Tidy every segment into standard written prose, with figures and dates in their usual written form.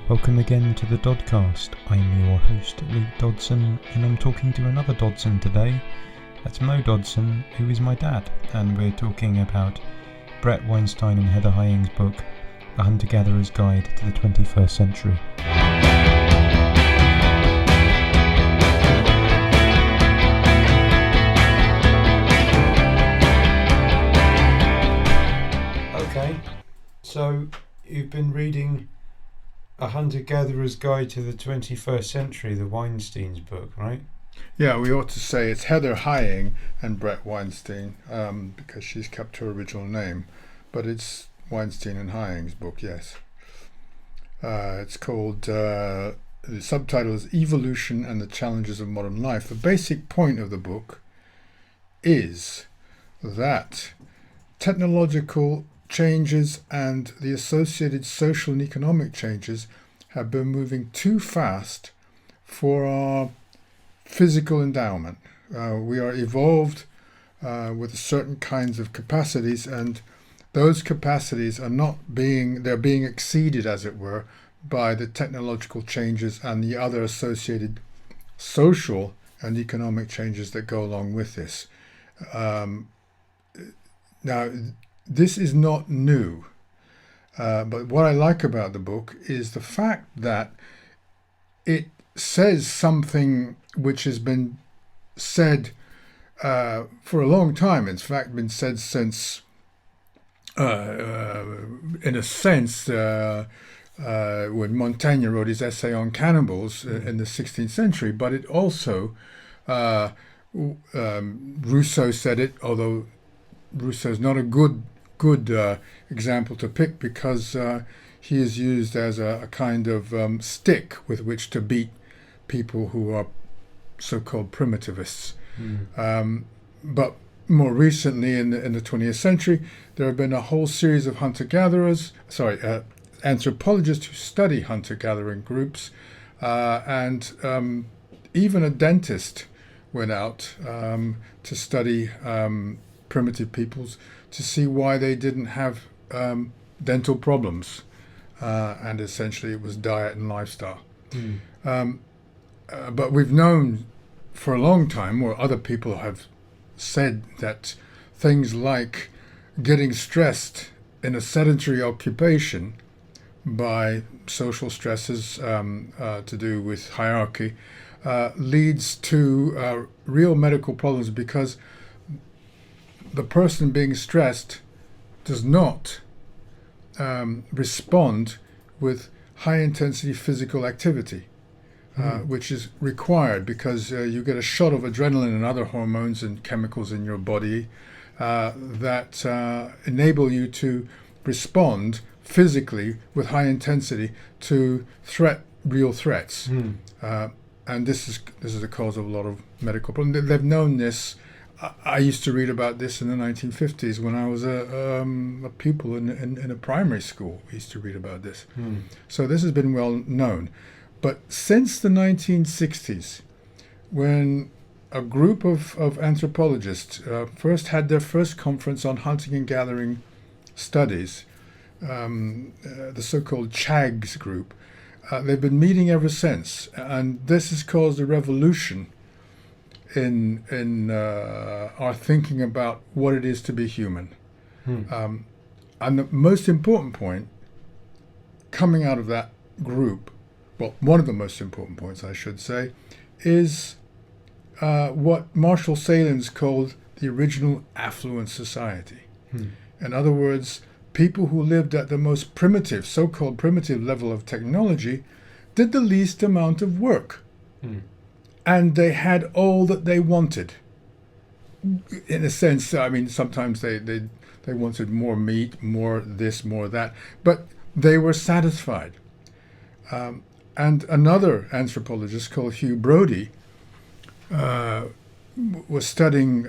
Welcome again to the Dodcast. I'm your host, Luke Dodson, and I'm talking to another Dodson today. That's Mo Dodson, who is my dad, and we're talking about Bret, Weinstein and Heather Heying's book, The Hunter-Gatherer's Guide to the 21st Century. Okay, so you've been reading A Hunter-Gatherer's Guide to the 21st Century, the Weinstein's book, right? Yeah, we ought to say it's Heather Heying and Bret Weinstein, because she's kept her original name, but it's Weinstein and Heying's book, yes. It's called, the subtitle is Evolution and the Challenges of Modern Life. The basic point of the book is that technological changes and the associated social and economic changes have been moving too fast for our physical endowment. We are evolved with certain kinds of capacities, and those capacities are they're being exceeded, as it were, by the technological changes and the other associated social and economic changes that go along with this. Now, this is not new, but what I like about the book is the fact that it says something which has been said for a long time. In fact, been said since, in a sense, when Montaigne wrote his essay on cannibals in the 16th century. But it also, Rousseau said it, although Rousseau's not a good example to pick, because he is used as a kind of stick with which to beat people who are so-called primitivists. But more recently, in the 20th century, there have been a whole series of anthropologists who study hunter-gathering groups, and even a dentist went out to study primitive peoples to see why they didn't have dental problems, and essentially it was diet and lifestyle. But we've known for a long time, or other people have said, that things like getting stressed in a sedentary occupation by social stresses to do with hierarchy leads to real medical problems, because the person being stressed does not respond with high-intensity physical activity, which is required, because you get a shot of adrenaline and other hormones and chemicals in your body that enable you to respond physically with high intensity to real threats. And this is the cause of a lot of medical problems. They've known this. I used to read about this in the 1950s when I was a pupil in a primary school. We used to read about this. So this has been well known. But since the 1960s, when a group of anthropologists first had their first conference on hunting and gathering studies, the so-called CHAGS group, they've been meeting ever since. And this has caused a revolution in our thinking about what it is to be human. And the most important point coming out of that group, well, one of the most important points, I should say, is what Marshall Sahlins called the original affluent society. In other words, people who lived at the most primitive, so-called primitive level of technology did the least amount of work. And they had all that they wanted. In a sense, I mean, sometimes they wanted more meat, more this, more that, but they were satisfied. And another anthropologist called Hugh Brody was studying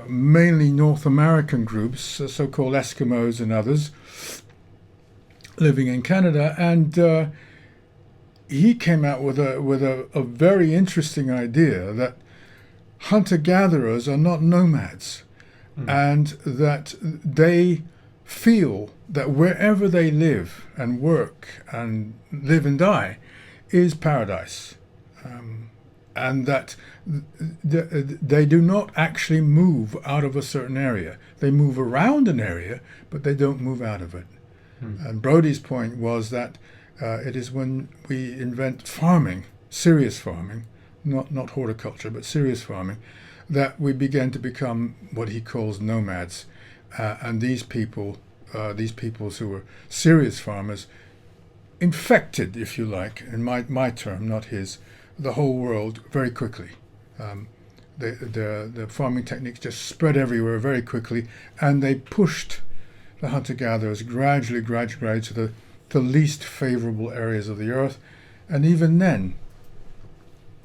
mainly North American groups, so-called Eskimos and others, living in Canada, and he came out with a very interesting idea that hunter-gatherers are not nomads, and that they feel that wherever they live and work and live and die is paradise, and that they do not actually move out of a certain area. They move around an area, but they don't move out of it. And Brodie's point was that it is when we invent farming, serious farming, not horticulture, but serious farming, that we begin to become what he calls nomads. And these peoples who are serious farmers infected, if you like, in my term, not his, the whole world very quickly. The farming techniques just spread everywhere very quickly, and they pushed the hunter-gatherers gradually to the least favorable areas of the earth. And even then,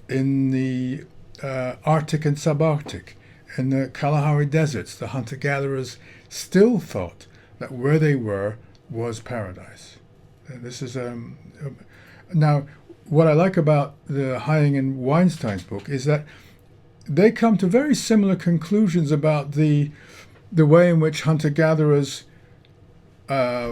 in the Arctic and subarctic, in the Kalahari deserts, the hunter-gatherers still thought that where they were was paradise. This is now, what I like about the Haying and Weinstein's book is that they come to very similar conclusions about the way in which hunter-gatherers'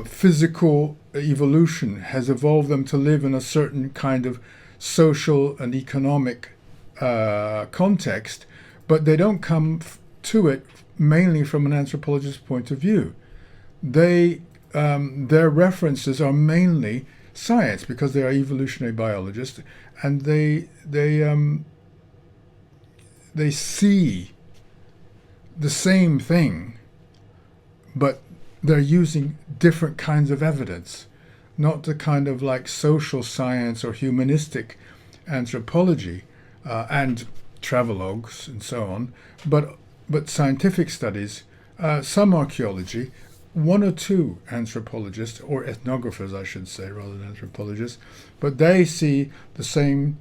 physical evolution has evolved them to live in a certain kind of social and economic context, but they don't come to it mainly from an anthropologist's point of view. Their references are mainly science, because they are evolutionary biologists, and they see the same thing, but they're using different kinds of evidence, not the kind of like social science or humanistic anthropology and travelogues and so on, but scientific studies, some archaeology, one or two anthropologists, or ethnographers I should say, rather than anthropologists, but they see the same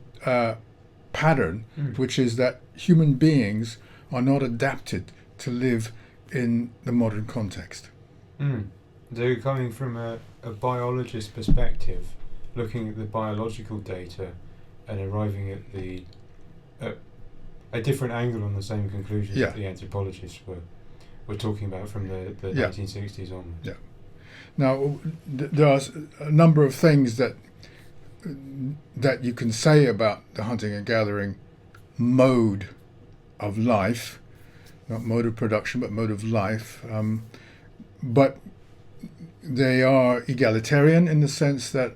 pattern, which is that human beings are not adapted to live in the modern context. So coming from a biologist perspective, looking at the biological data and arriving at a different angle on the same conclusions that the anthropologists were talking about from the 1960s onwards. Yeah. Now, there are a number of things that you can say about the hunting and gathering mode of life, not mode of production, but mode of life. But they are egalitarian in the sense that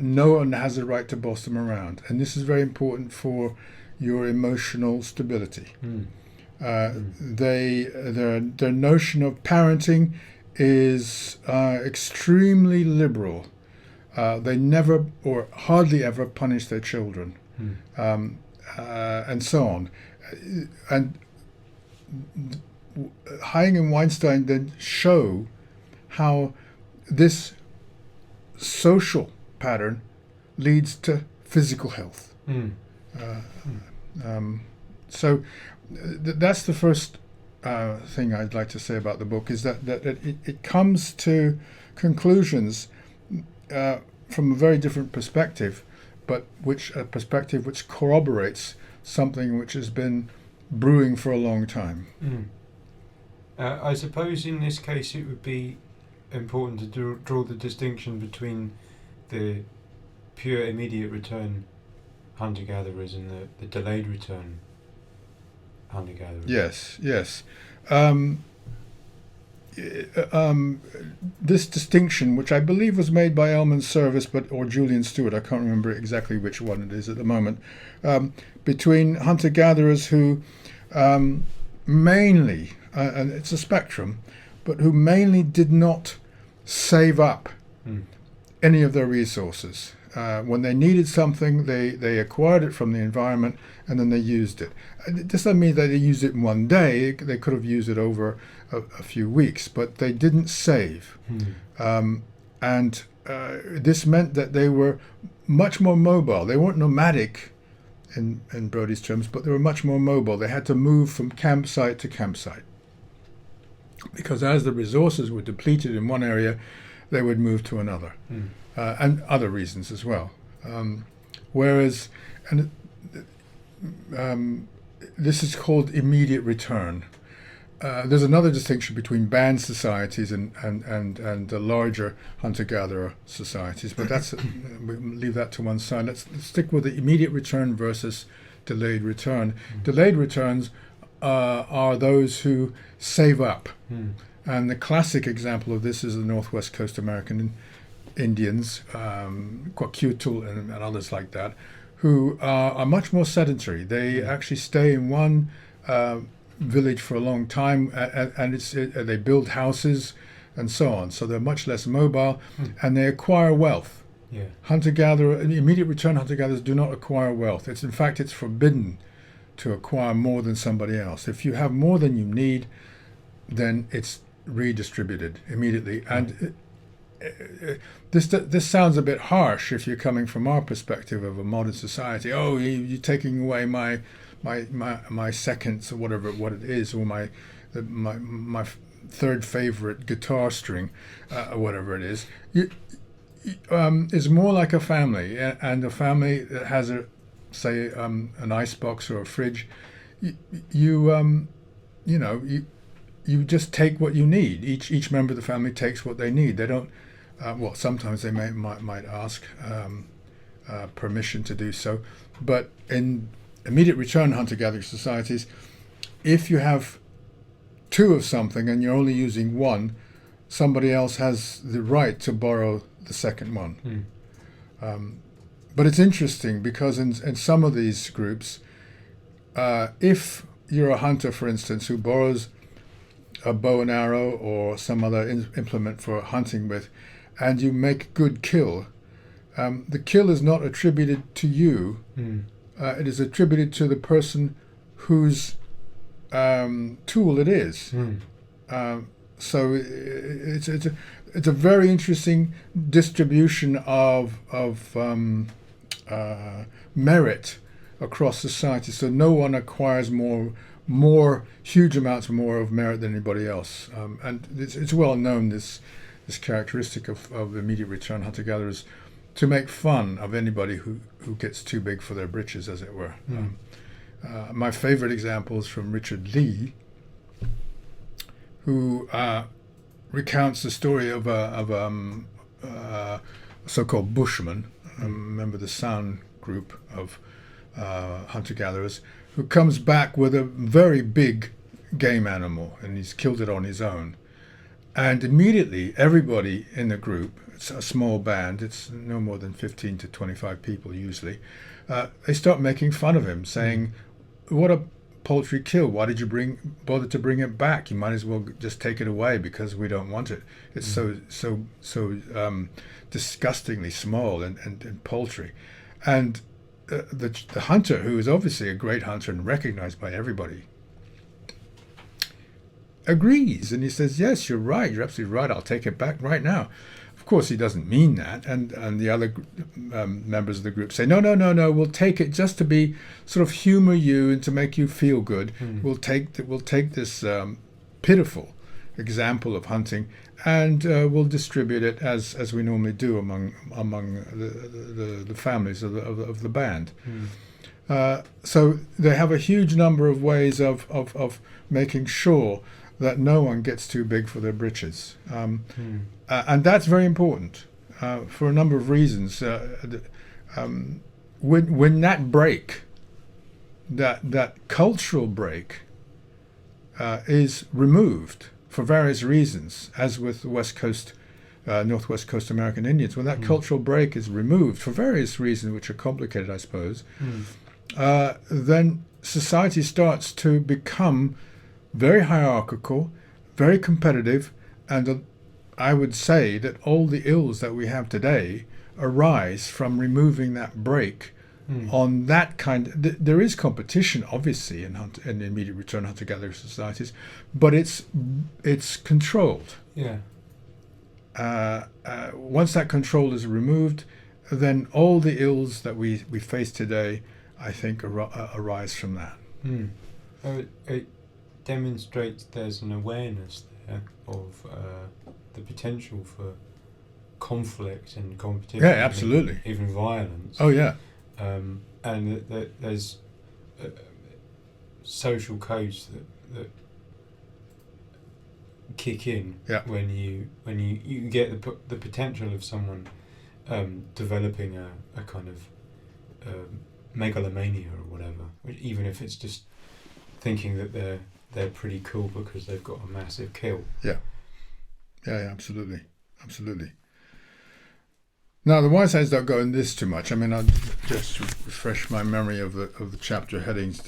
no one has a right to boss them around. And this is very important for your emotional stability. Their notion of parenting is extremely liberal. They never or hardly ever punish their children, and so on. And Haying and Weinstein then show how this social pattern leads to physical health. So that's the first thing I'd like to say about the book, is that it comes to conclusions from a very different perspective, but a perspective which corroborates something which has been brewing for a long time. I suppose in this case it would be important to draw the distinction between the pure immediate return hunter-gatherers and the delayed return hunter-gatherers. Yes. This distinction, which I believe was made by Elman Service or Julian Stewart, I can't remember exactly which one it is at the moment, between hunter-gatherers who mainly, and it's a spectrum, but who mainly did not save up any of their resources. When they needed something, they acquired it from the environment, and then they used it. This doesn't mean that they used it in one day. They could have used it over a few weeks, but they didn't save. And this meant that they were much more mobile. They weren't nomadic in Brodie's terms, but they were much more mobile. They had to move from campsite to campsite, because as the resources were depleted in one area, they would move to another. And other reasons as well. Whereas, this is called immediate return. there's another distinction between band societies and the larger hunter-gatherer societies, but we'll leave that to one side. Let's stick with the immediate return versus delayed return. Delayed returns are those who save up. And the classic example of this is the Northwest Coast American Indians, Courtauld and others like that, who are much more sedentary. They actually stay in one village for a long time, and they build houses and so on. So they're much less mobile, and they acquire wealth. Hunter-gatherer, immediate return hunter-gatherers do not acquire wealth. In fact, it's forbidden to acquire more than somebody else. If you have more than you need, then it's redistributed immediately. And this sounds a bit harsh if you're coming from our perspective of a modern society. Oh, you're taking away my seconds, or what it is, or my third favorite guitar string, or whatever it is. It's more like a family, and a family that has an ice box or a fridge. You just take what you need. Each member of the family takes what they need. They don't. Sometimes they might ask permission to do so, but in immediate return hunter-gatherer societies, if you have two of something and you're only using one, somebody else has the right to borrow the second one. But it's interesting because in some of these groups, if you're a hunter, for instance, who borrows a bow and arrow or some other implement for hunting with, and you make good kill, the kill is not attributed to you. It is attributed to the person whose tool it is. So it's a very interesting distribution of merit across society. So no one acquires more huge amounts more of merit than anybody else. And it's well known, this characteristic of immediate return hunter-gatherers, to make fun of anybody who gets too big for their britches, as it were. My favorite example is from Richard Lee, who recounts the story of a so-called bushman, a member of the Sound group of hunter-gatherers, who comes back with a very big game animal, and he's killed it on his own. And immediately, everybody in the group, it's a small band, it's no more than 15 to 25 people usually, they start making fun of him, saying, "What a paltry kill! Why did you bother to bring it back? You might as well just take it away because we don't want it. It's so disgustingly small and paltry." And the hunter, who is obviously a great hunter and recognized by everybody, agrees, and he says, "Yes, you're right. You're absolutely right. I'll take it back right now." Of course, he doesn't mean that, and the other members of the group say, "No. We'll take it just to be sort of humor you and to make you feel good. We'll take this pitiful example of hunting, and we'll distribute it as we normally do among the families of the band." So they have a huge number of ways of making sure that no one gets too big for their britches, and that's very important for a number of reasons. When that break, that cultural break, is removed for various reasons, as with the West Coast, Northwest Coast American Indians, when that cultural break is removed for various reasons, which are complicated, I suppose, then society starts to become very hierarchical, very competitive, and I would say that all the ills that we have today arise from removing that break on that kind. There is competition, obviously, in immediate return hunter-gatherer societies, but it's controlled. Once that control is removed, then all the ills that we face today, I think, arise from that. It demonstrates there's an awareness there of the potential for conflict and competition. Yeah, absolutely. Even violence. Oh, yeah. And that there's social codes that kick in Yeah. when you get the potential of someone developing a kind of megalomania or whatever, even if it's just thinking that they're pretty cool because they've got a massive kill. Yeah, absolutely. Now, the Weinsteins don't go in this too much. I mean, I'll just refresh my memory of the chapter headings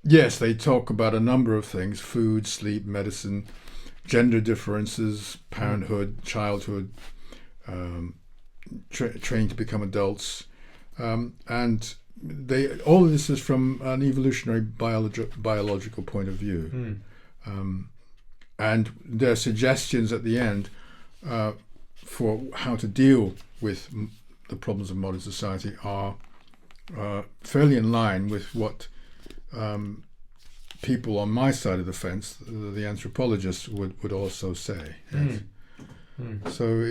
yes, they talk about a number of things: food, sleep, medicine, gender differences, parenthood, childhood, training to become adults, and all of this is from an evolutionary biological point of view. And their suggestions at the end for how to deal with the problems of modern society are fairly in line with what people on my side of the fence, the anthropologists, would also say. Yes. So,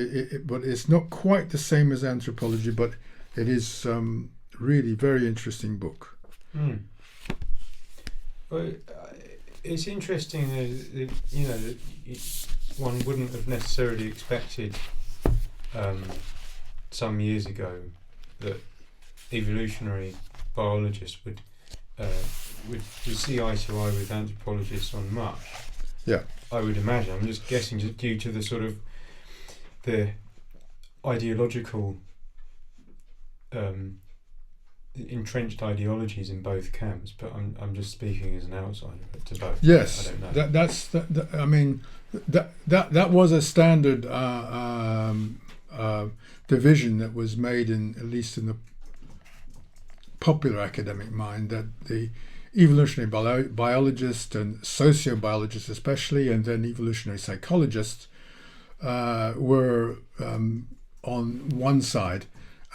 but it's not quite the same as anthropology, but it is really very interesting book. Well, it's interesting that one wouldn't have necessarily expected some years ago that evolutionary biologists would see eye to eye with anthropologists on much. Yeah, I would imagine. I'm just guessing, just due to the sort of the ideological entrenched ideologies in both camps, but I'm just speaking as an outsider to both. yes, I don't know. I mean, that was a standard division that was made at least in the popular academic mind, that the evolutionary biologists and sociobiologists especially, and then evolutionary psychologists were on one side,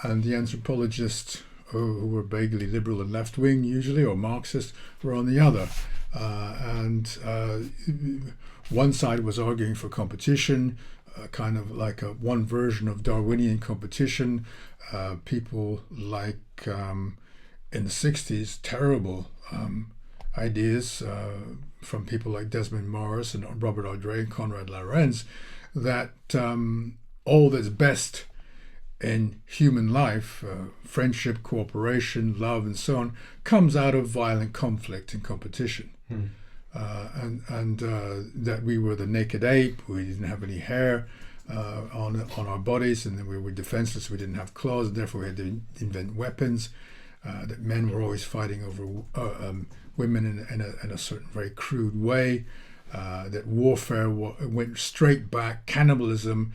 and the anthropologists, who were vaguely liberal and left-wing usually, or Marxist, were on the other. And one side was arguing for competition, kind of like one version of Darwinian competition. People like, in the 60s, terrible ideas from people like Desmond Morris and Robert Audrey and Konrad Lorenz, that all that's best in human life, friendship, cooperation, love, and so on, comes out of violent conflict and competition. And that we were the naked ape, we didn't have any hair on our bodies, and then we were defenseless, we didn't have claws, and therefore we had to invent weapons, that men were always fighting over women in a certain very crude way, that warfare went straight back, cannibalism,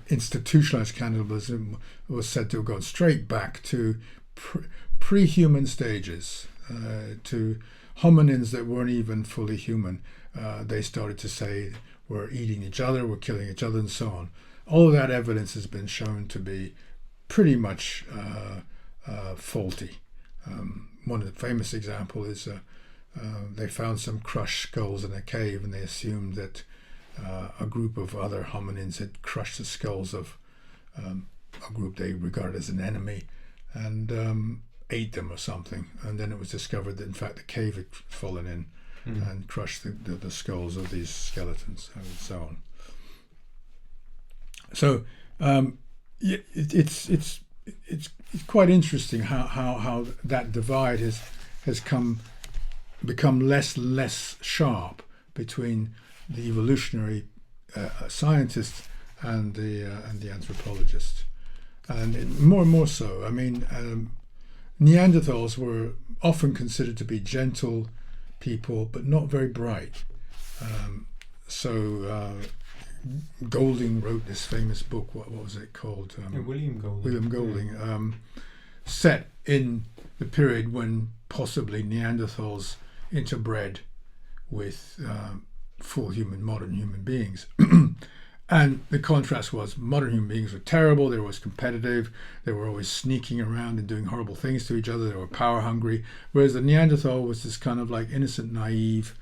institutionalized cannibalism was said to have gone straight back to pre-human stages, to hominins that weren't even fully human. They started to say we're eating each other, we're killing each other, and so on. All of that evidence has been shown to be pretty much faulty. One of the famous examples is they found some crushed skulls in a cave, and they assumed that a group of other hominins had crushed the skulls of a group they regarded as an enemy, and ate them or something. And then it was discovered that in fact the cave had fallen in and crushed the skulls of these skeletons, and so on. So it's quite interesting how that divide has become less and less sharp between the evolutionary scientists and the anthropologists, and more and more so. I mean, Neanderthals were often considered to be gentle people, but not very bright. Golding wrote this famous book. What was it called? William Golding. William Golding, set in the period when possibly Neanderthals interbred with full modern human beings. And the contrast was modern human beings were terrible, they were always competitive, they were always sneaking around and doing horrible things to each other, they were power hungry, whereas the Neanderthal was this kind of like innocent, naive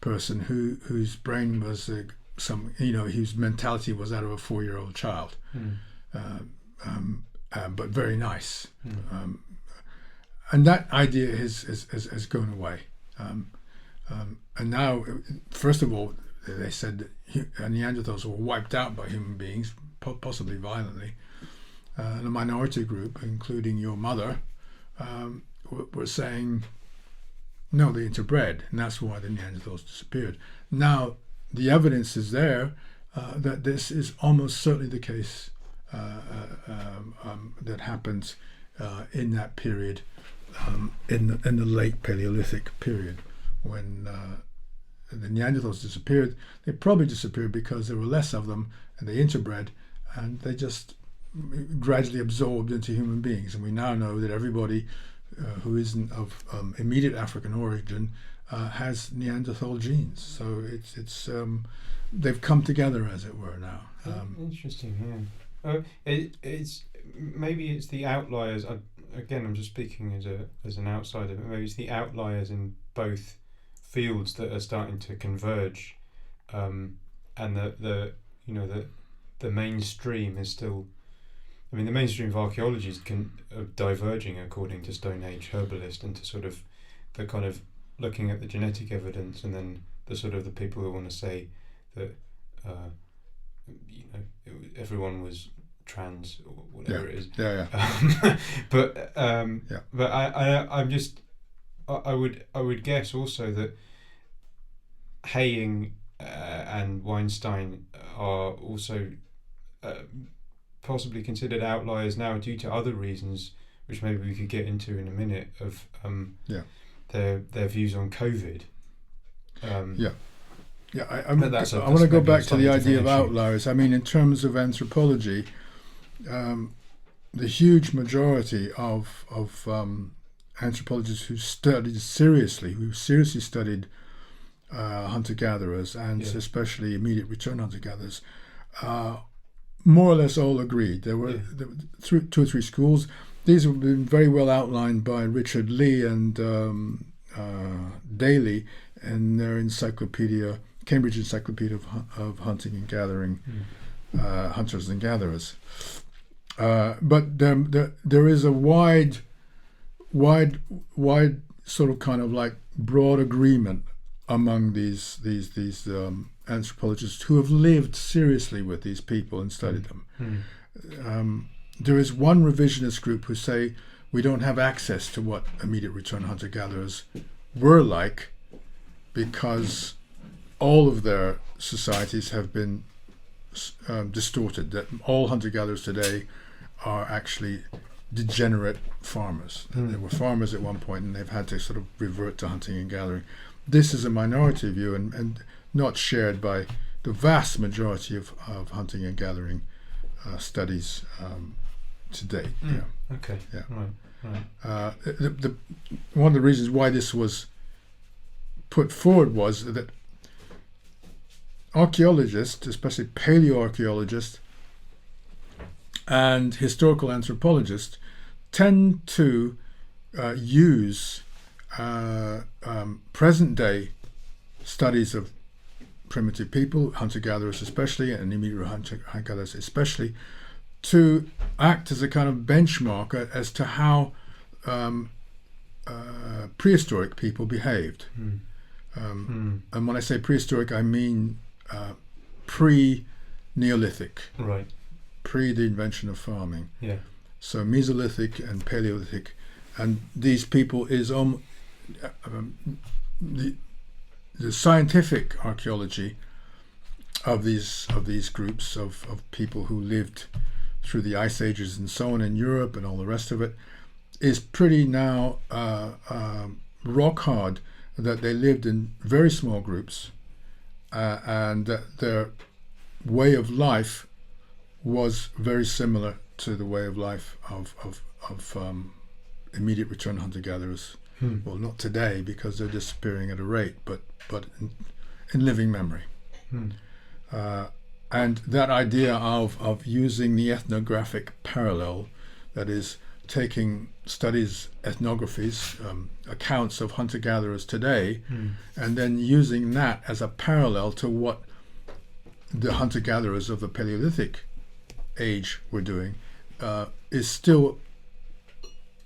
person whose brain was whose mentality was that of a 4-year-old child, but very nice. and that idea has gone away. And now, first of all, they said that Neanderthals were wiped out by human beings, possibly violently. And a minority group, including your mother, were saying, no, they interbred, and that's why the Neanderthals disappeared. Now, the evidence is there that this is almost certainly the case that happens in that period, in the late Paleolithic period, when the Neanderthals disappeared. They probably disappeared because there were less of them, and they interbred, and they just gradually absorbed into human beings. And we now know that everybody who isn't of immediate African origin has Neanderthal genes. So it's they've come together, as it were, now. Interesting, yeah. It's maybe it's the outliers. Again, I'm just speaking as an outsider, but maybe it's the outliers in both fields that are starting to converge, and the mainstream is still. I mean, the mainstream of archaeology is diverging, according to Stone Age herbalist, into sort of the kind of looking at the genetic evidence, and then the sort of the people who want to say that everyone was trans or whatever it is. But I would guess also that Haying and Weinstein are also possibly considered outliers now due to other reasons, which maybe we could get into in a minute, of their views on COVID. I want to go back to the idea of outliers. I mean, in terms of anthropology, the huge majority of anthropologists who seriously studied hunter-gatherers, and especially immediate return hunter-gatherers, more or less all agreed. There were two or three schools. These have been very well outlined by Richard Lee and Daly in their encyclopedia, Cambridge Encyclopedia of Hunting and Gathering, Hunters and Gatherers. But there is a wide sort of kind of like broad agreement among these anthropologists who have lived seriously with these people and studied them. There is one revisionist group who say we don't have access to what immediate return hunter-gatherers were like, because all of their societies have been distorted, that all hunter-gatherers today are actually degenerate farmers. They were farmers at one point, and they've had to sort of revert to hunting and gathering. This is a minority view, and not shared by the vast majority of hunting and gathering studies to date. Okay. Yeah. Right. One of the reasons why this was put forward was that archaeologists, especially paleoarchaeologists and historical anthropologists, tend to use present-day studies of primitive people, hunter-gatherers especially, and immediate hunter-gatherers especially, to act as a kind of benchmark as to how prehistoric people behaved. And when I say prehistoric, I mean pre-Neolithic, right? Pre the invention of farming. Yeah. So Mesolithic and Paleolithic, and these people is the scientific archaeology of these groups of people who lived through the ice ages and so on in Europe and all the rest of it is pretty now rock hard, that they lived in very small groups, and that their way of life was very similar to the way of life of immediate return hunter-gatherers. Well, not today, because they're disappearing at a rate, but in living memory. And that idea of using the ethnographic parallel, that is, taking studies, ethnographies, accounts of hunter-gatherers today, and then using that as a parallel to what the hunter-gatherers of the Paleolithic age were doing, is still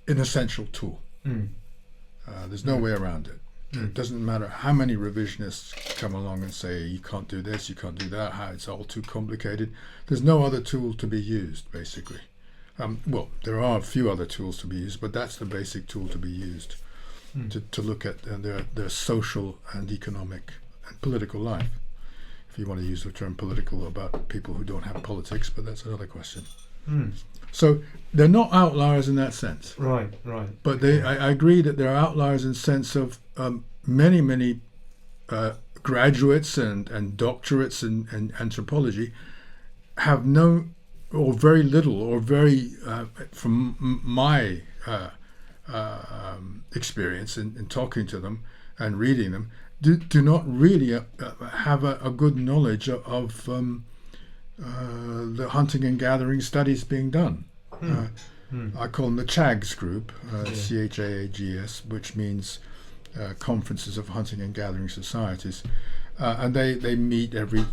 an essential tool. There's no way around it. It doesn't matter how many revisionists come along and say you can't do this, you can't do that, how it's all too complicated. There's no other tool to be used, basically. Well, there are a few other tools to be used, but that's the basic tool to be used to look at their social and economic and political life. If you want to use the term political about people who don't have politics, but that's another question. So they're not outliers in that sense. Right. But I agree that they're outliers in the sense of many graduates and doctorates in anthropology have no or very little or very, from my experience in talking to them and reading them, do not really have a good knowledge of the hunting and gathering studies being done. I call them the CHAGS group, CHAAGS, which means Conferences of Hunting and Gathering Societies, and they meet every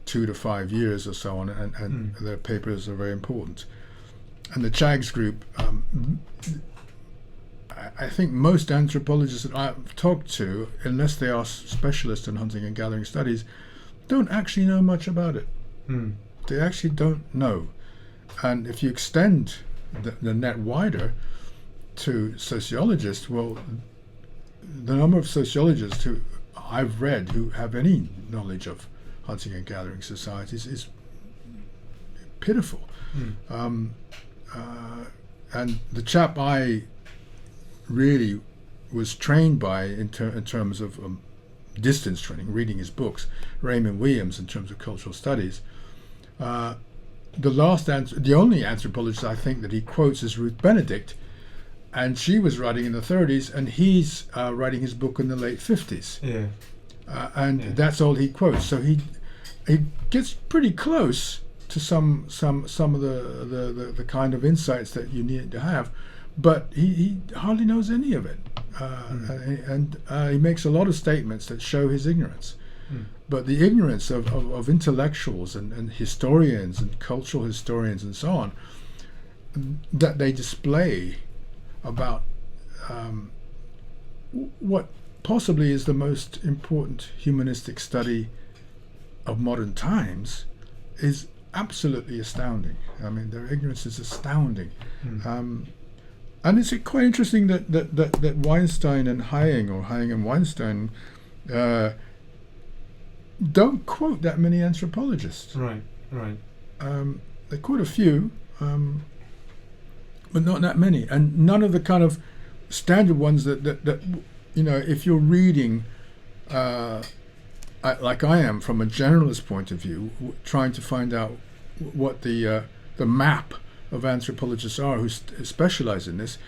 2 to 5 years or so on, and their papers are very important. And the CHAGS group, I think most anthropologists that I've talked to, unless they are specialists in hunting and gathering studies, don't actually know much about it. They actually don't know. And if you extend the net wider to sociologists, well, the number of sociologists who I've read who have any knowledge of hunting and gathering societies is pitiful. And the chap I really was trained by in terms of distance training, reading his books, Raymond Williams, in terms of cultural studies, the only anthropologist I think that he quotes is Ruth Benedict, and she was writing in the 30s, and he's writing his book in the late 50s. That's all he quotes. So he gets pretty close to some of the kind of insights that you need to have, but he hardly knows any of it, and he makes a lot of statements that show his ignorance. But the ignorance of intellectuals and historians and cultural historians and so on that they display about what possibly is the most important humanistic study of modern times is absolutely astounding. I mean, their ignorance is astounding. And it's quite interesting that Weinstein and Haying, or Haying and Weinstein, don't quote that many anthropologists. Right. They quote a few, but not that many, and none of the kind of standard ones that you know, if you're reading, like I am, from a generalist point of view, trying to find out what the map of anthropologists are who specialize in this.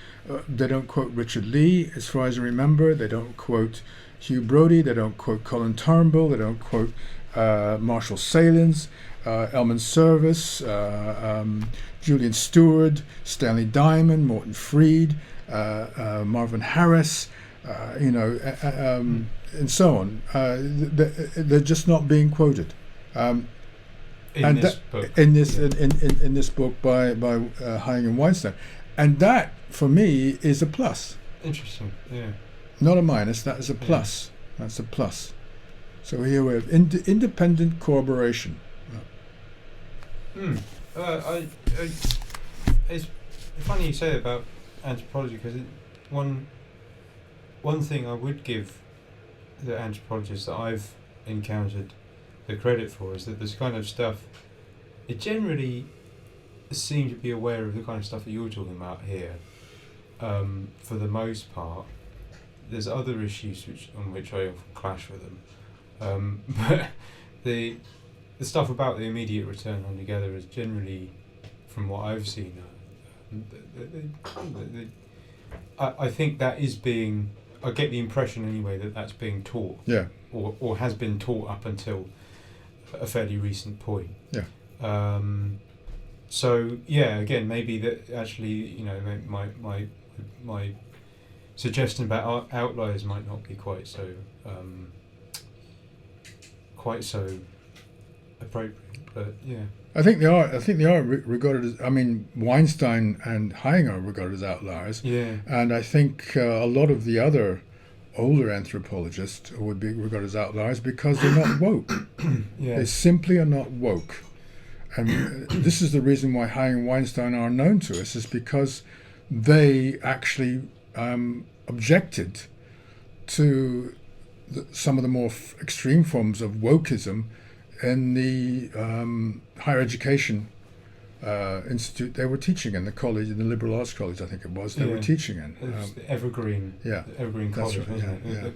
They don't quote Richard Lee, as far as I remember. They don't quote Hugh Brody. They don't quote Colin Turnbull. They don't quote Marshall Salins, Elman Service, Julian Stewart, Stanley Diamond, Morton Freed, Marvin Harris, and so on. They're just not being quoted. In this book by Haying and Weinstein, and that for me is a plus. Interesting, yeah. Not a minus. That is a plus. Yeah. That's a plus. So here we have independent corroboration. It's funny you say about anthropology, because one thing I would give the anthropologists that I've encountered the credit for is that this kind of stuff, it generally seems to be aware of the kind of stuff that you're talking about here. For the most part, there's other issues on which I often clash with them, but the stuff about the immediate return on together is generally, from what I've seen, I think that is being, I get the impression anyway that that's being taught, or has been taught up until a fairly recent point. So yeah, again, maybe that actually, you know, my suggestion about outliers might not be quite so appropriate. But yeah, I think they are. I think they are regarded as. I mean, Weinstein and Hayek are regarded as outliers. yeah, And I think a lot of the other older anthropologists would be regarded as outliers because they're not woke. yeah, They simply are not woke. And this is the reason why Hayek and Weinstein are known to us, is because they actually objected to some of the more extreme forms of wokeism in the higher education institute they were teaching in, the college, in the liberal arts college, I think it was, they were teaching in. It was the Evergreen, yeah, the Evergreen that's College, right, wasn't yeah, it? yeah.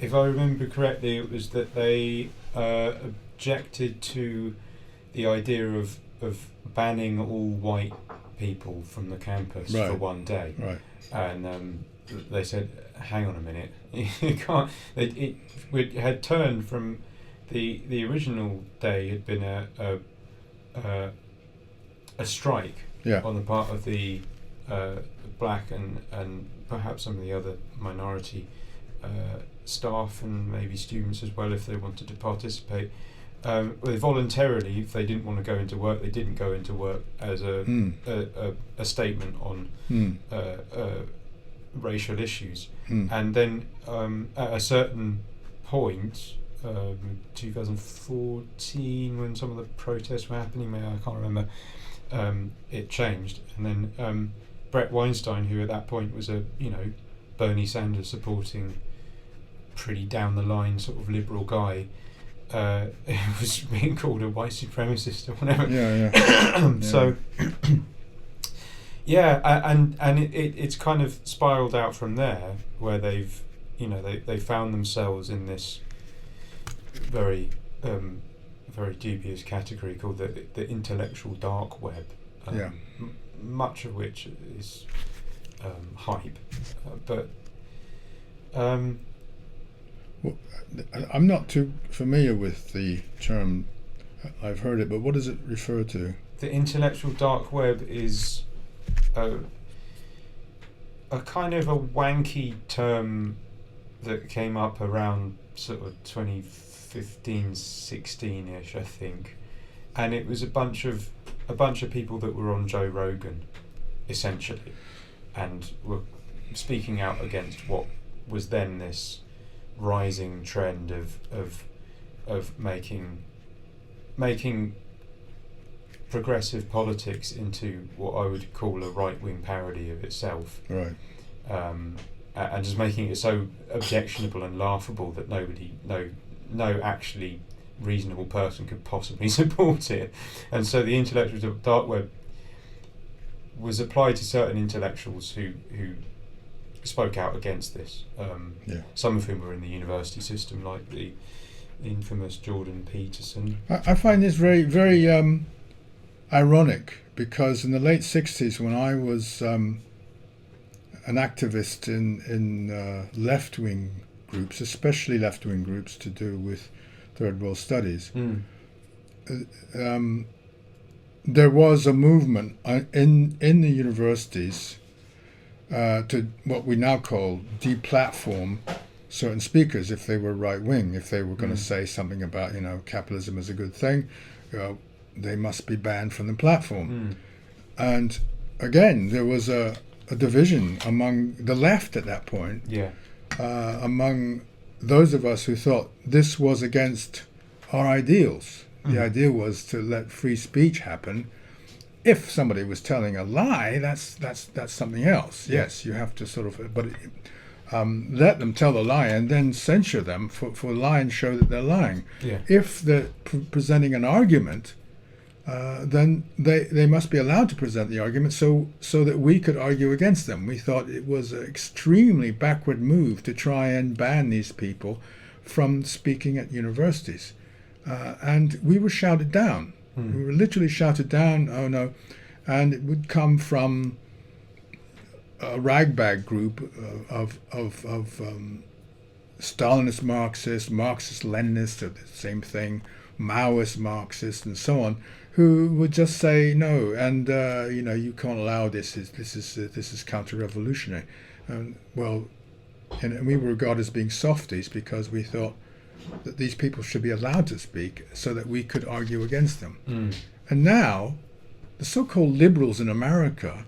If I remember correctly, it was that they objected to the idea of banning all white people from the campus Right. for one day. Right. And they said, hang on a minute, you can't. It had turned from the original day had been a strike Yeah. on the part of the black and perhaps some of the other minority staff and maybe students as well, if they wanted to participate. They voluntarily, if they didn't want to go into work, they didn't go into work as a statement on racial issues. And then at a certain point, 2014, when some of the protests were happening, I can't remember, it changed. And then Bret Weinstein, who at that point was a Bernie Sanders supporting, pretty down the line sort of liberal guy, was being called a white supremacist or whatever. Yeah. So and it's kind of spiraled out from there, where they've they found themselves in this very very dubious category called the intellectual dark web. Much of which is hype, but well, I'm not too familiar with the term. I've heard it, but what does it refer to? The intellectual dark web is a kind of a wanky term that came up around sort of 2015, 16-ish, I think, and it was a bunch of people that were on Joe Rogan, essentially, and were speaking out against what was then this rising trend of making progressive politics into what I would call a right-wing parody of itself. Right. And just making it so objectionable and laughable that no actually reasonable person could possibly support it. And so the intellectual dark web was applied to certain intellectuals who spoke out against this. Some of whom were in the university system, like the infamous Jordan Peterson. I find this very, very ironic, because in the late 60s, when I was an activist in left-wing groups, especially left-wing groups to do with Third World Studies, there was a movement in the universities to what we now call deplatform certain speakers if they were right-wing. If they were going to say something about capitalism is a good thing, they must be banned from the platform. And again, there was a division among the left at that point, among those of us who thought this was against our ideals. The idea was to let free speech happen. If somebody was telling a lie, that's something else. Yes, you have to sort of, but let them tell a lie and then censure them for lying and show that they're lying. If they're presenting an argument, then they must be allowed to present the argument so that we could argue against them. We thought it was an extremely backward move to try and ban these people from speaking at universities. And we were shouted down. We were literally shouted down, oh no. And it would come from a ragbag group of Stalinist Marxists, Marxist-Leninists, or the same thing, Maoist Marxists, and so on, who would just say no, and you can't allow this. This is counter-revolutionary. And we were regarded as being softies because we thought that these people should be allowed to speak so that we could argue against them. And now, the so-called liberals in America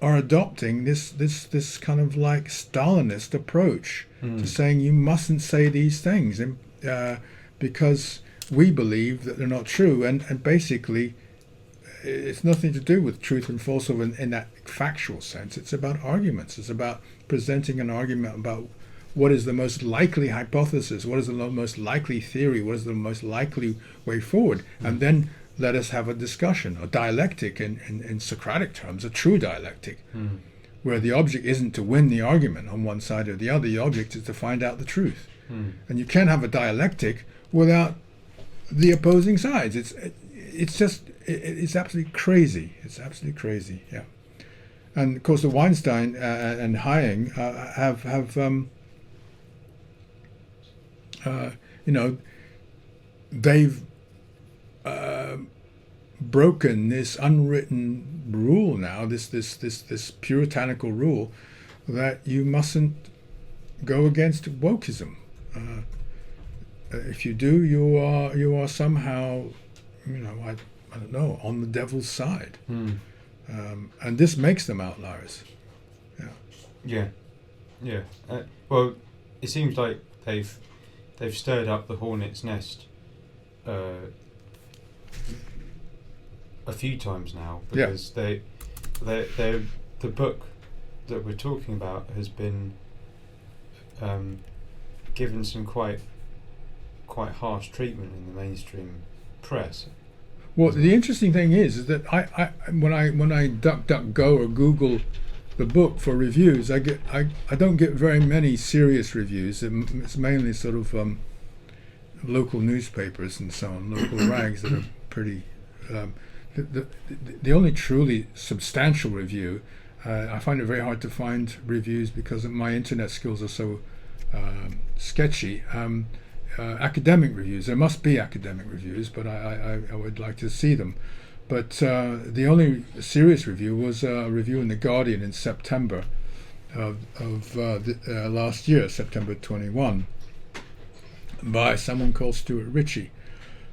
are adopting this kind of like Stalinist approach to saying you mustn't say these things because we believe that they're not true. And basically, it's nothing to do with truth and falsehood in that factual sense. It's about arguments. It's about presenting an argument about what is the most likely hypothesis, what is the most likely theory, what is the most likely way forward, and then let us have a discussion, a dialectic in Socratic terms, a true dialectic, where the object isn't to win the argument on one side or the other. The object is to find out the truth. And you can't have a dialectic without the opposing sides. It's absolutely crazy. It's absolutely crazy. Yeah. And of course, the Weinstein and Haying have they've broken this unwritten rule now, this puritanical rule that you mustn't go against wokeism. If you do, you are somehow, I don't know, on the devil's side. And this makes them outliers. Yeah. Well, it seems like they've stirred up the hornet's nest a few times now, because the book that we're talking about has been given some quite harsh treatment in the mainstream press. Well, the interesting thing is that I when I DuckDuckGo or Google the book for reviews, I don't get very many serious reviews. It's mainly sort of local newspapers and so on, local rags that are pretty. The only truly substantial review, I find it very hard to find reviews because my internet skills are so sketchy. Academic reviews. There must be academic reviews, but I would like to see them. But the only serious review was a review in The Guardian in September of last year, September 21, by someone called Stuart Ritchie,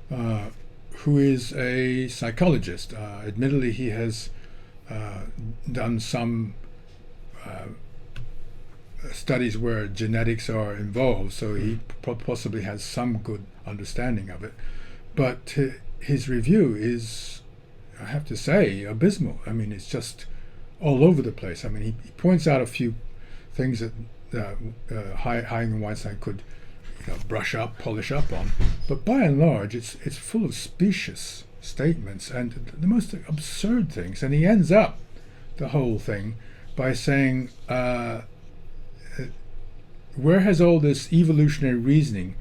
who is a psychologist. Admittedly, he has done some studies where genetics are involved, so he possibly has some good understanding of it. But his review is, I have to say, abysmal. I mean, it's just all over the place. I mean, he points out a few things that Haying and Weinstein could polish up on, but by and large, it's full of specious statements and the most absurd things. And he ends up the whole thing by saying, where has all this evolutionary reasoning,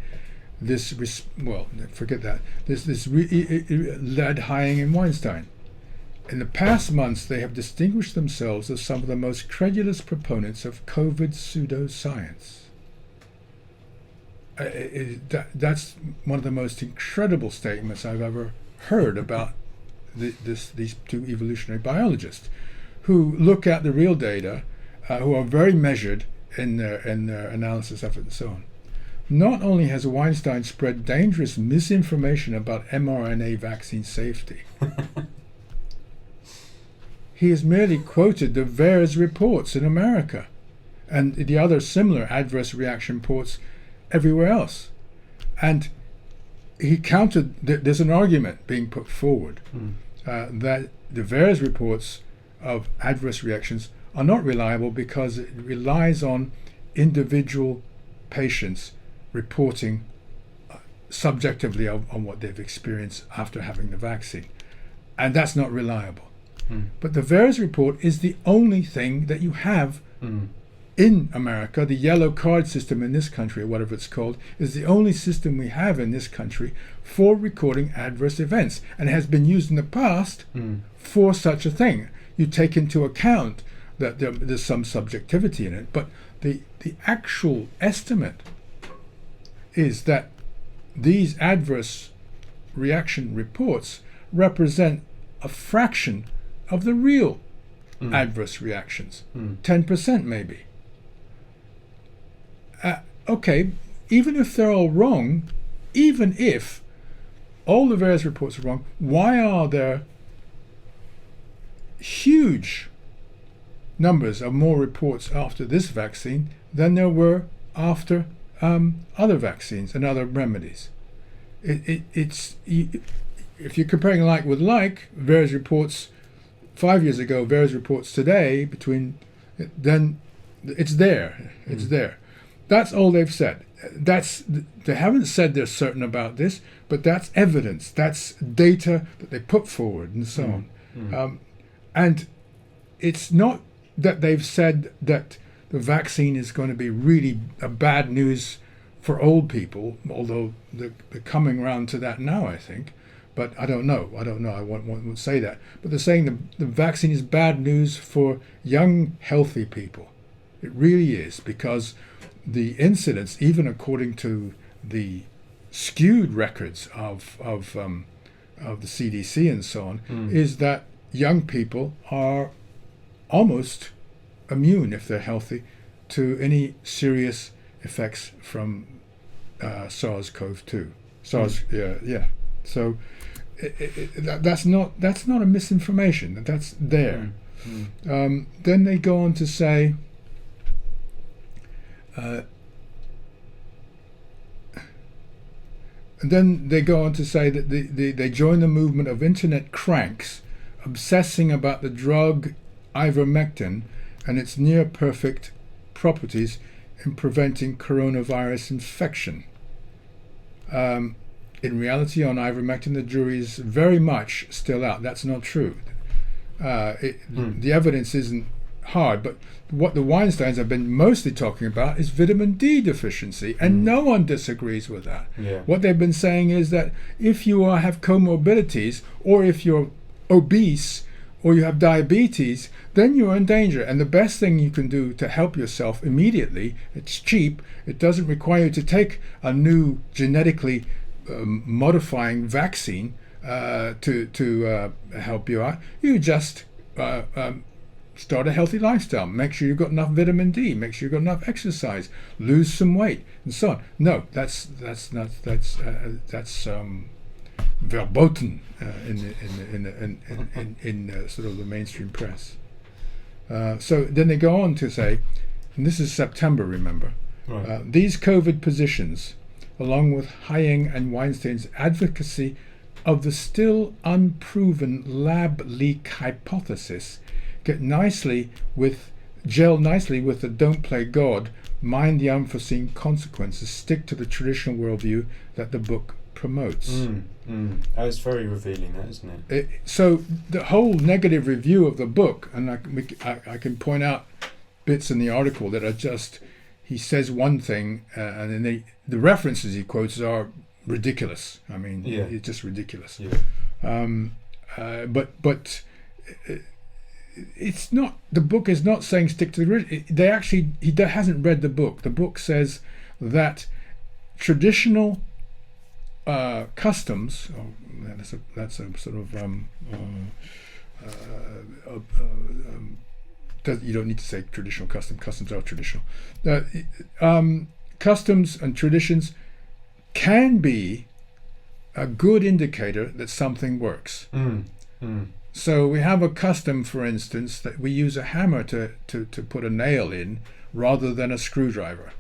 forget that, this led Haying and Weinstein? In the past months, they have distinguished themselves as some of the most credulous proponents of COVID pseudoscience. That's one of the most incredible statements I've ever heard about these two evolutionary biologists, who look at the real data, who are very measured in their analysis of it and so on. Not only has Weinstein spread dangerous misinformation about mRNA vaccine safety, he has merely quoted the VAERS reports in America and the other similar adverse reaction reports everywhere else. And he countered, there's an argument being put forward that the VAERS reports of adverse reactions are not reliable because it relies on individual patients reporting subjectively on what they've experienced after having the vaccine. And that's not reliable. But the VAERS report is the only thing that you have in America. The yellow card system in this country, or whatever it's called, is the only system we have in this country for recording adverse events, and has been used in the past for such a thing. You take into account that there's some subjectivity in it, but the actual estimate is that these adverse reaction reports represent a fraction of the real adverse reactions, 10% maybe. Okay, even if they're all wrong, even if all the various reports are wrong, why are there huge numbers of more reports after this vaccine than there were after other vaccines and other remedies? It's if you're comparing like with like, various reports 5 years ago, various reports today, then it's there. It's there. That's all they've said. They haven't said they're certain about this, but that's evidence. That's data that they put forward and so on. And it's not that they've said that the vaccine is going to be really a bad news for old people, although they're coming around to that now, I think. But I don't know. I won't say that. But they're saying the vaccine is bad news for young, healthy people. It really is, because the incidence, even according to the skewed records of the CDC and so on, is that young people are almost immune, if they're healthy, to any serious effects from SARS-CoV-2. So that's not a misinformation. That's there. Then they go on to say. And then they go on to say that they join the movement of internet cranks obsessing about the drug ivermectin and its near perfect properties in preventing coronavirus infection. In reality, on ivermectin, the jury is very much still out. That's not true. The evidence isn't hard, but what the Weinsteins have been mostly talking about is vitamin D deficiency, and no one disagrees with that. What they've been saying is that if you have comorbidities, or if you're obese, or you have diabetes, then you're in danger. And the best thing you can do to help yourself immediately, it's cheap, it doesn't require you to take a new genetically modifying vaccine to help you out. You just start a healthy lifestyle. Make sure you've got enough vitamin D. Make sure you've got enough exercise. Lose some weight, and so on. No, that's verboten in sort of the mainstream press. So then they go on to say, and this is September, remember, these COVID positions, along with Haying and Weinstein's advocacy of the still unproven lab leak hypothesis, gel nicely with the don't play God, mind the unforeseen consequences, stick to the traditional worldview that the book promotes. That's very revealing, that, isn't it? So the whole negative review of the book, and I can point out bits in the article that are just, he says one thing, and then the references he quotes are ridiculous. I mean, it's just ridiculous. But it's not. The book is not saying stick to the original. He hasn't read the book. The book says that traditional customs. That's a sort of. You don't need to say traditional custom. Customs are traditional. Customs and traditions can be a good indicator that something works. So we have a custom, for instance, that we use a hammer to put a nail in rather than a screwdriver.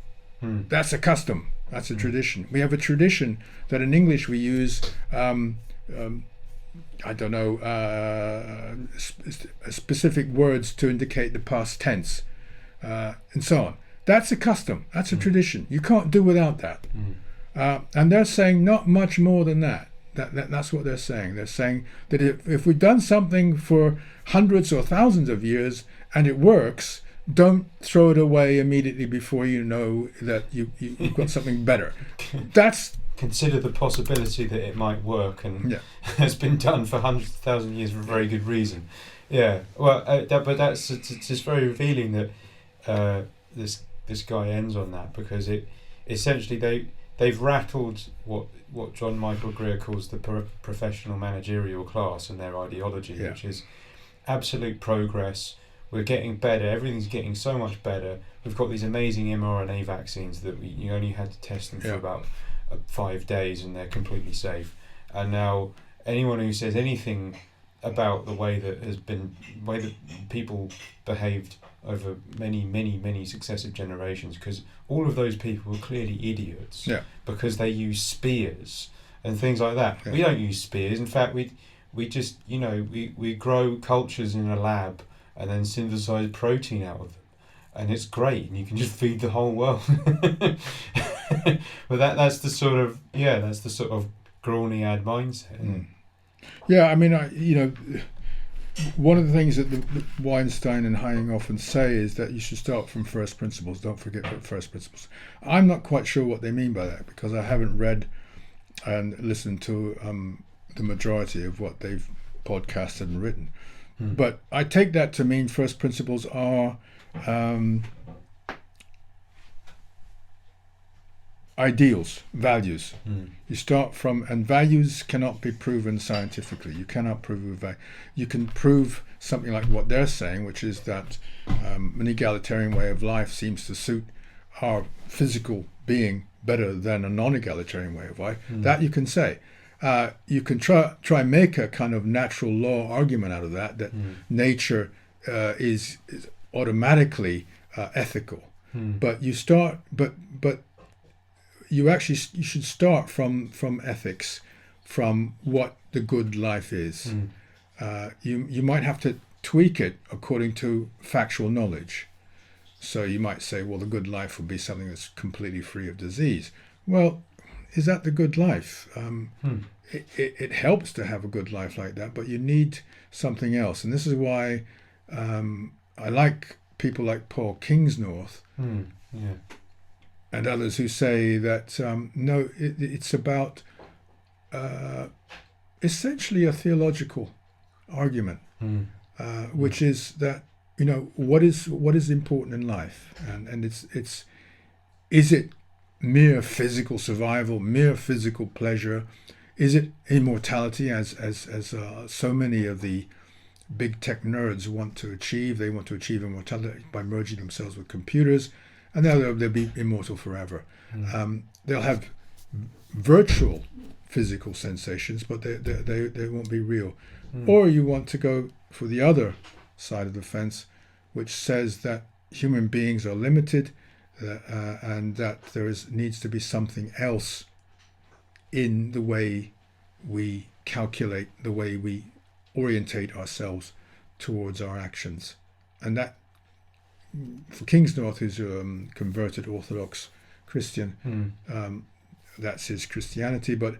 That's a custom. That's a tradition. We have a tradition that in English we use, specific words to indicate the past tense, and so on. That's a custom. That's a tradition. You can't do without that. And they're saying not much more than that. That's what they're saying. They're saying that if we've done something for hundreds or thousands of years and it works, don't throw it away immediately before you know that you've got something better. That's consider the possibility that it might work, and has been done for hundreds of thousands of years for a very good reason. But that's it's just very revealing that this guy ends on that, because it essentially they've rattled what John Michael Greer calls the professional managerial class and their ideology, which is absolute progress, we're getting better. Everything's getting so much better. We've got these amazing mRNA vaccines that you only had to test them for about 5 days, and they're completely safe. And now anyone who says anything about the way that people behaved over many successive generations, because all of those people were clearly idiots, because they use spears and things like that. We don't use spears. In fact, we just we grow cultures in a lab and then synthesize protein out of them, and it's great, and you can just feed the whole world. But that's the sort of Groeniad mindset. Yeah, I mean, one of the things that Weinstein and Heying often say is that you should start from first principles. Don't forget first principles. I'm not quite sure what they mean by that, because I haven't read and listened to the majority of what they've podcasted and written. But I take that to mean first principles are ideals, values. You start from, and values cannot be proven scientifically. You cannot prove you can prove something like what they're saying, which is that an egalitarian way of life seems to suit our physical being better than a non-egalitarian way of life. That you can say. You can try and make a kind of natural law argument out of that nature is automatically ethical. But you start, but you should start from ethics, from what the good life is. You might have to tweak it according to factual knowledge. So you might say, well, the good life would be something that's completely free of disease. Well, is that the good life? It helps to have a good life like that, but you need something else. And this is why I like people like Paul Kingsnorth and others who say that, no, it's about essentially a theological argument, which is that, what is important in life, and is it mere physical survival, mere physical pleasure? Is it immortality, as so many of the big tech nerds want to achieve? They want to achieve immortality by merging themselves with computers, and they'll be immortal forever. They'll have virtual physical sensations, but they won't be real. Or you want to go for the other side of the fence, which says that human beings are limited, and that needs to be something else in the way we calculate, the way we orientate ourselves towards our actions. And that, for Kingsnorth, who's a converted Orthodox Christian, that's his Christianity, but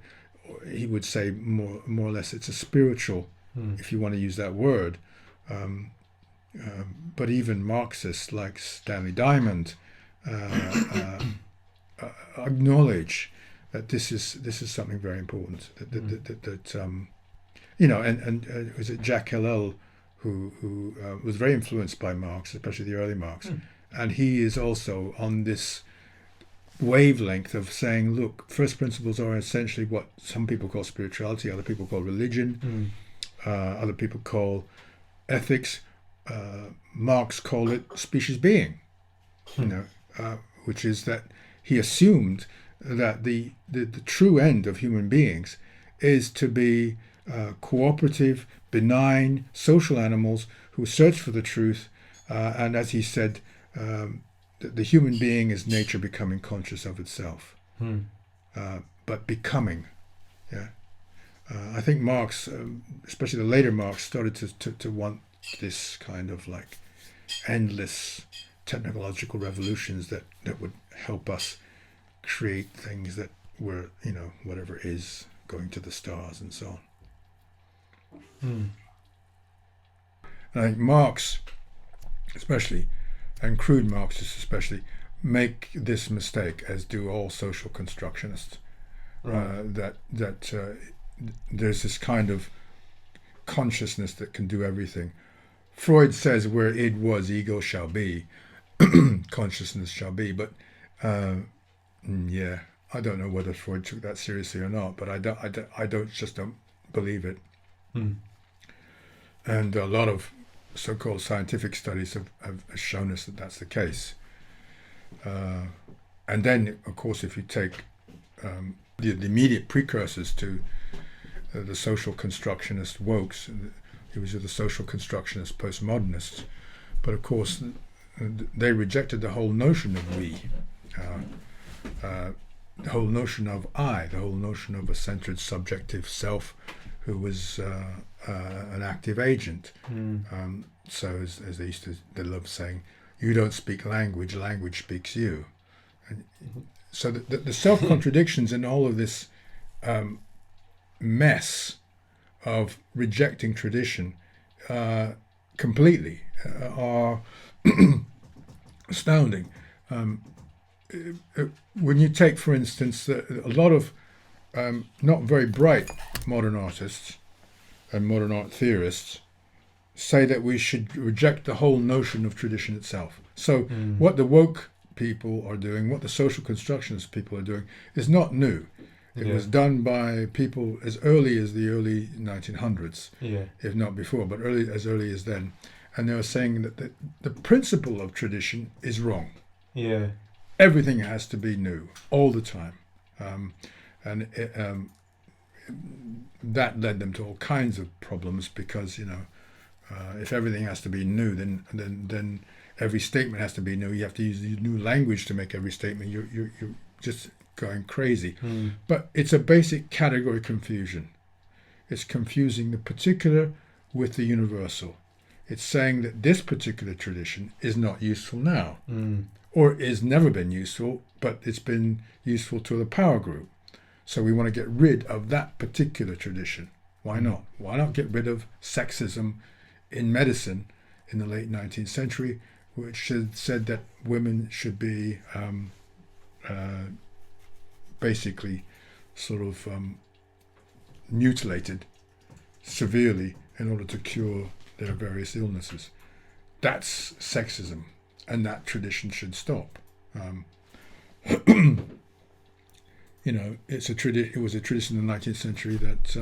he would say more or less it's a spiritual, if you want to use that word. But even Marxists like Stanley Diamond acknowledge that this is something very important. And was it Jacques Ellul who was very influenced by Marx, especially the early Marx, and he is also on this wavelength of saying, look, first principles are essentially what some people call spirituality, other people call religion, other people call ethics. Marx called it species being, which is that he assumed that the true end of human beings is to be cooperative, benign, social animals who search for the truth, and as he said, the human being is nature becoming conscious of itself, but becoming. I think Marx, especially the later Marx, started to want this kind of like endless technological revolutions that would help us create things that were, whatever is, going to the stars and so on. And I think Marx, especially, and crude Marxists especially, make this mistake, as do all social constructionists, that there's this kind of consciousness that can do everything. Freud says, where id was, ego shall be, consciousness shall be. But I don't know whether Freud took that seriously or not. But I don't believe it. And a lot of so-called scientific studies have shown us that that's the case. And then, of course, if you take the immediate precursors to the social constructionist wokes, it was the social constructionist postmodernists, but of course they rejected the whole notion of we, the whole notion of I, the whole notion of a centered subjective self who was an active agent. So as they love saying, you don't speak language, language speaks you. And so the self-contradictions in all of this mess of rejecting tradition completely are astounding. When you take, for instance, a lot of not very bright modern artists and modern art theorists say that we should reject the whole notion of tradition itself. So what the woke people are doing, what the social constructionist people are doing, is not new. It was done by people as early as the early 1900s, if not before, but as early as then. And they were saying that the principle of tradition is wrong. Yeah. Everything has to be new all the time. That led them to all kinds of problems because, if everything has to be new, then every statement has to be new. You have to use new language to make every statement. You're just going crazy. But it's a basic category confusion. It's confusing the particular with the universal. It's saying that this particular tradition is not useful now, or is never been useful, but it's been useful to the power group. So we want to get rid of that particular tradition. Why not? Why not get rid of sexism in medicine in the late 19th century, which said that women should be basically sort of mutilated severely in order to cure their various illnesses. That's sexism, and that tradition should stop. It was a tradition in the 19th century that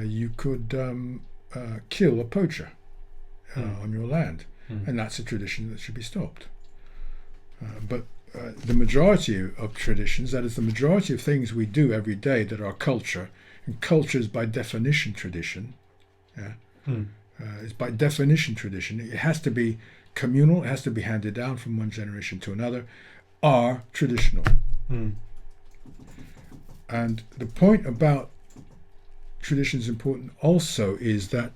you could kill a poacher on your land, and that's a tradition that should be stopped. But the majority of traditions, that is, the majority of things we do every day that are culture, and culture is by definition tradition, it's by definition tradition, it has to be communal, it has to be handed down from one generation to another, are traditional. And the point about tradition is important also is that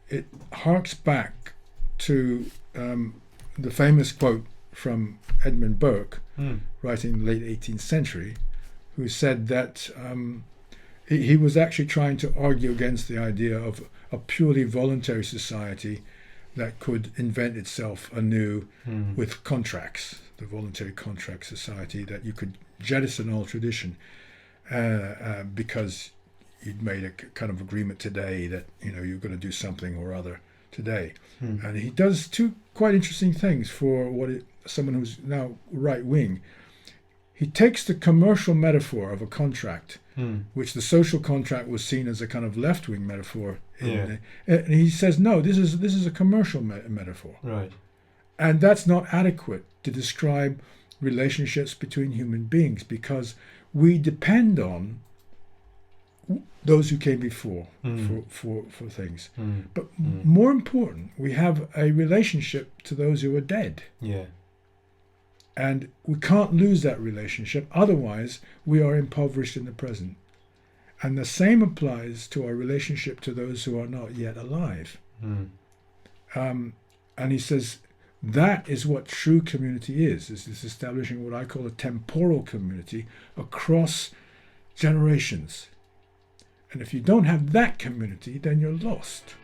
it harks back to the famous quote from Edmund Burke, writing in the late 18th century, who said that he was actually trying to argue against the idea of a purely voluntary society that could invent itself anew with contracts, the voluntary contract society, that you could jettison all tradition because you'd made a kind of agreement today that you're going to do something or other today. And he does two quite interesting things for someone who's now right-wing. He takes the commercial metaphor of a contract, which the social contract was seen as a kind of left-wing metaphor, and he says, no, this is a commercial metaphor, right? And that's not adequate to describe relationships between human beings, because we depend on those who came before for things. But more important, we have a relationship to those who are dead. Yeah. And we can't lose that relationship, otherwise we are impoverished in the present. And the same applies to our relationship to those who are not yet alive. And he says that is what true community is this establishing what I call a temporal community across generations. And if you don't have that community, then you're lost.